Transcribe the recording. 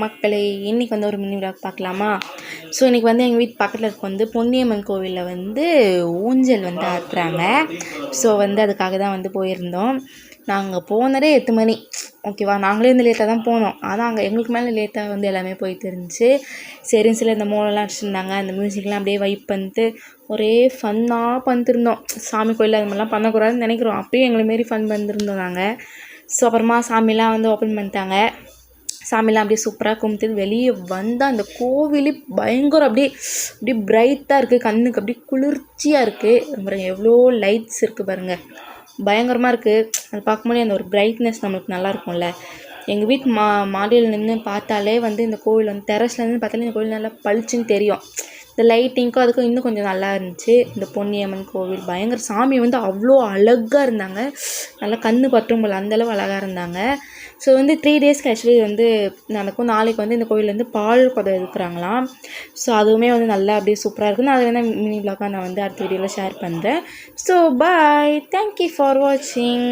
மக்களே, இன்றைக்கி வந்து ஒரு மினி விளாக் பார்க்கலாமா? ஸோ இன்றைக்கி வந்து எங்கள் வீட்டு பக்கத்தில் இருக்க வந்து பொன்னியம்மன் கோவிலில் வந்து ஊஞ்சல் வந்து ஆக்குறாங்க. ஸோ வந்து அதுக்காக தான் வந்து போயிருந்தோம். நாங்கள் போனதே 8 மணி, ஓகேவா? நாங்களே வந்து லேட்டாக தான் போனோம். ஆனால் அங்கே எங்களுக்கு மேலே லேட்டாக வந்து எல்லாமே போயிட்டு இருந்துச்சு. சரின்னு சில இந்த மோளம்லாம் அடிச்சுருந்தாங்க, அந்த மியூசிக்லாம் அப்படியே வைப் பண்ணிட்டு ஒரே ஃபன்னாக பண்ணிருந்தோம். சாமி கோயிலில் அது மாதிரிலாம் பண்ணக்கூடாதுன்னு நினைக்கிறோம். அப்பயும் எங்களை மாரி ஃபன் பண்ணிருந்தோம் நாங்கள். ஸோ அப்புறமா சாமிலாம் வந்து ஓப்பன் பண்ணிட்டாங்க. சாமிலாம் அப்படியே சூப்பராக கும்பிட்டு வெளியே வந்தால் அந்த கோவிலே பயங்கரம், அப்படியே பிரைட்டாக இருக்குது, கண்ணுக்கு அப்படியே குளிர்ச்சியாக இருக்குது. அப்புறம் எவ்வளோ லைட்ஸ் இருக்குது பாருங்கள், பயங்கரமாக இருக்குது. அது பார்க்கும்போது அந்த ஒரு பிரைட்னஸ் நம்மளுக்கு நல்லா இருக்கும்ல. எங்கள் வீட்டு மாடியில் நின்று பார்த்தாலே வந்து இந்த கோவில் வந்து டெரஸ்லேருந்து பார்த்தாலே இந்த கோவில் நல்லா பளிச்சுன்னு தெரியும். இந்த லைட்டிங்க்கும் அதுக்கும் இன்னும் கொஞ்சம் நல்லா இருந்துச்சு. இந்த பொன்னியம்மன் கோவில் பயங்கர, சாமி வந்து அவ்வளோ அழகாக இருந்தாங்க, நல்லா கண்ணு பற்றும் போல் அந்தளவு அழகாக இருந்தாங்க. ஸோ வந்து 3 டேஸ்க்கு ஆக்சுவலி வந்து நடக்கும். நாளைக்கு வந்து இந்த கோவிலில் வந்து பால் குடம் இருக்கிறாங்களாம். ஸோ அதுவுமே வந்து நல்லா அப்படியே சூப்பராக இருக்குது. நான் அதை வேணால் மினி வ்ளாகாக நான் வந்து அடுத்த வீடியோவில் ஷேர் பண்ணுறேன். ஸோ பாய், தேங்க்யூ ஃபார் வாட்சிங்.